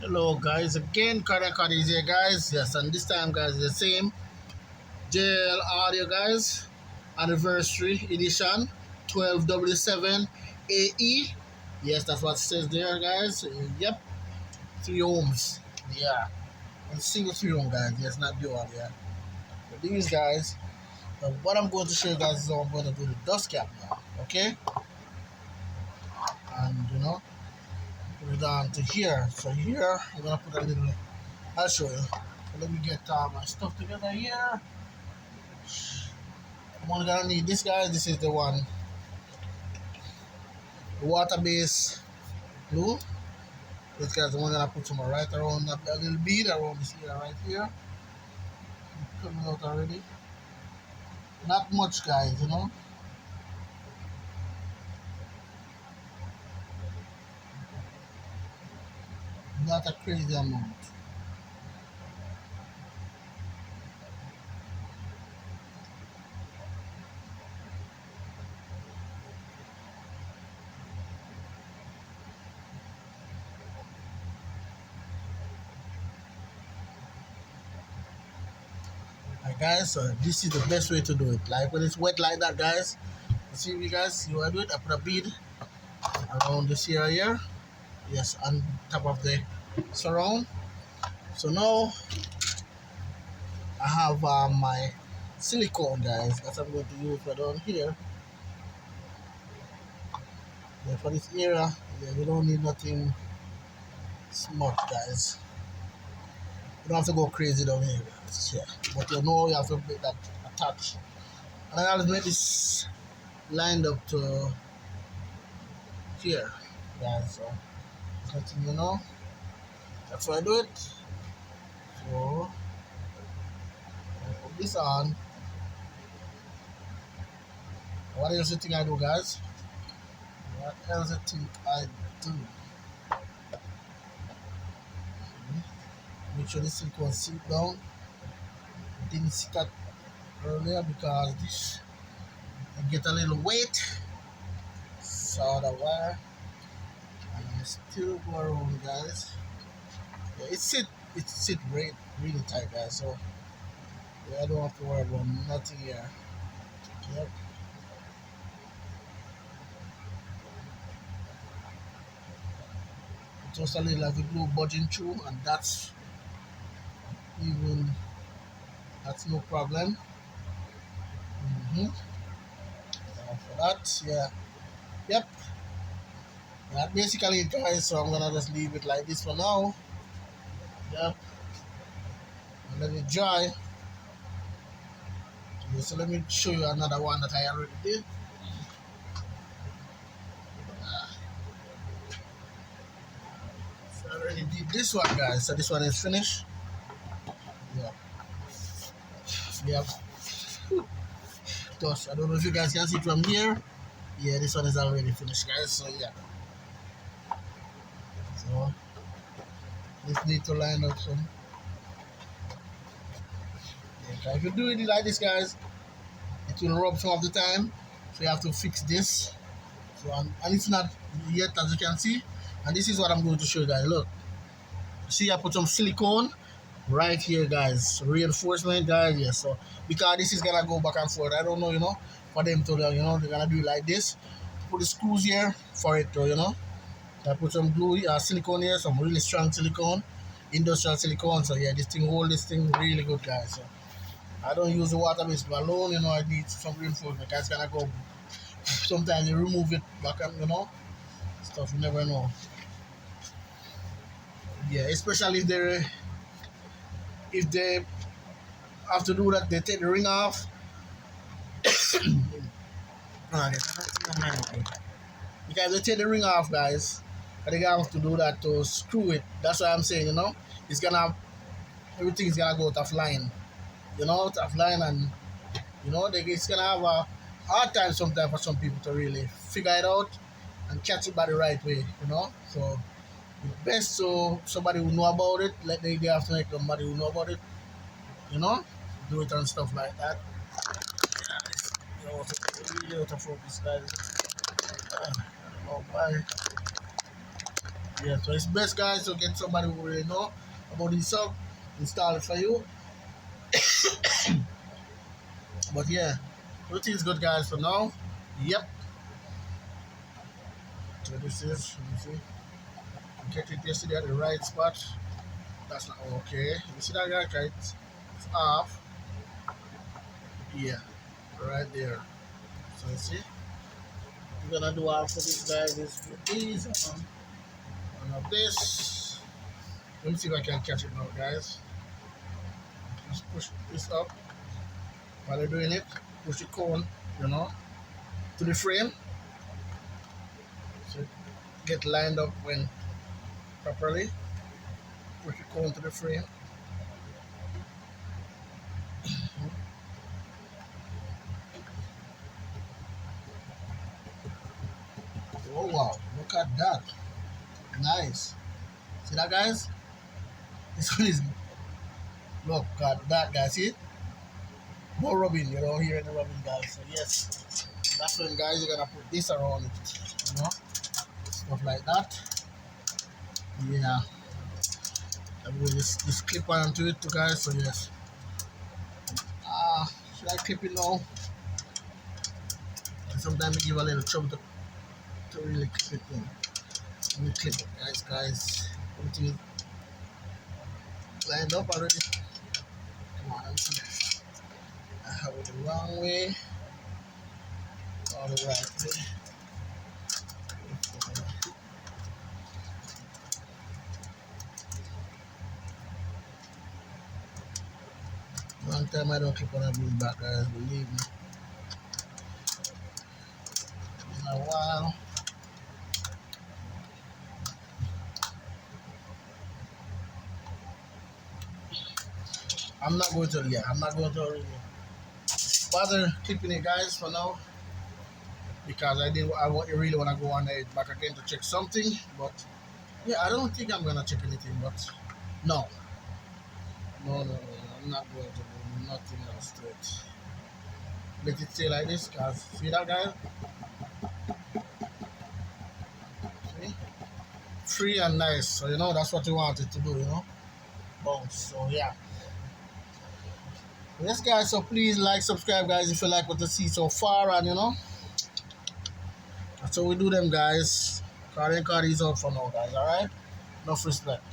Hello guys, again Cardiac is here guys. Yes, and this time guys the same JL audio guys, anniversary edition 12W7 AE. Yes, that's what it says there guys. Yep, 3 ohms. Yeah, and single 3 ohm guys. Yes, not dual. Yeah, but these guys. What I'm going to show you guys is how I'm going to do the dust cap now. Okay, and put it on to here. So here I'm gonna put a little. I'll show you. Let me get my stuff together here. I'm only gonna need this guy. This is the one, the water base glue. This guy's the one that I put some right around that little bead around this area right here. Coming out already. Not much, guys. Not a crazy amount. Alright, guys. So this is the best way to do it. Like when it's wet like that, guys. You see, you guys, you want to do it? I put a bead around this area here. Yes, on top of the surround. So now I have my silicone, guys, that I'm going to use for down here. Yeah, for this area, yeah, you don't need nothing smart, guys. You don't have to go crazy down here, guys. Yeah, but you have to make that attach. And I'll make this lined up to here, guys. So nothing. That's why I do it. So I put this on. What else you think I do, guys? What else you think I do? Make sure this silicone sit down. Didn't sit that earlier because this I get a little weight. Saw the wire and still go around, guys. Yeah, it sit really tight, guys. So yeah, I don't have to worry about nothing here. Yep. Just a little of the glue budging through, and even that's no problem. Mm-hmm. For that, yeah. Yep. That basically it, guys. So I'm gonna just leave it like this for now. Yep. And let it dry. Okay, so let me show you another one that I already did. So I already did this one, guys. So this one is finished. Yeah. Yep. Just, I don't know if you guys can see it from here. Yeah, this one is already finished, guys. So yeah. So just need to line up some. Yeah, if you do it like this, guys, it will rub some of the time. So you have to fix this. So and it's not yet, as you can see. And this is what I'm going to show you guys. Look, see, I put some silicone right here, guys. Reinforcement, guys. Yes. So because this is gonna go back and forth, I don't know, for them to, they're gonna do it like this. Put the screws here for it to. I put some glue, silicone here, some really strong silicone, industrial silicone. So yeah, this thing hold this thing really good, guys. So I don't use the water based alone. I need some reinforcement. Guys, gonna go. Sometimes you remove it back and stuff. You never know. Yeah, especially if they have to do that, they take the ring off. Because they take the ring off, guys, and they have to do that to screw it. That's what I'm saying. It's gonna everything's gonna go offline. Offline, and it's gonna have a hard time sometimes for some people to really figure it out and catch it by the right way. So it's best so somebody who know about it, they have to make somebody who know about it, you know, do it and stuff like that. Really out of focus, guys. Oh, bye. Yeah, so it's best, guys, to get somebody who really know about this sub, install it for you. But yeah, everything's good, guys, for now. Yep. So this is, let me see. Get it yesterday at the right spot. That's not okay. You see that, guy? Okay, it's off. Yeah, right there. So you see, we're gonna do after this, guys, is put these on of this. Let me see if I can catch it now, guys. Just push this up while you're doing it. Push the cone, you know, to the frame. So get lined up when properly. Push the cone to the frame. Oh wow, look at that. Nice. See that, guys? This one is, look at that, guys. See it? More rubbing, you know, here in the rubbing, guys. So yes, that's when, guys, you're gonna put this around it, you know, stuff like that. Yeah, and we just clip onto it too, guys. So yes. Should I clip it now? And sometimes it give a little trouble to really clip it in. Let me clip it, guys. Everything is lined up already. Come on, let me see. I have it the wrong way or the right way. Long time I don't clip on a blue back, guys, believe me. It's been a while. I'm not going to really bother clipping it, guys, for now. Because really want to go on it back again to check something. But yeah, I don't think I'm going to check anything, but no. No. I'm not going to do nothing else to it. Let it stay like this, guys. See that, guys? See? Free and nice. So, you know, that's what you want it to do, you know? Bounce. So, yeah. Yes, guys. So, please like, subscribe, guys, if you like what you see so far. And, you know, that's how we do them, guys. Card is out for now, guys. Alright? Enough respect.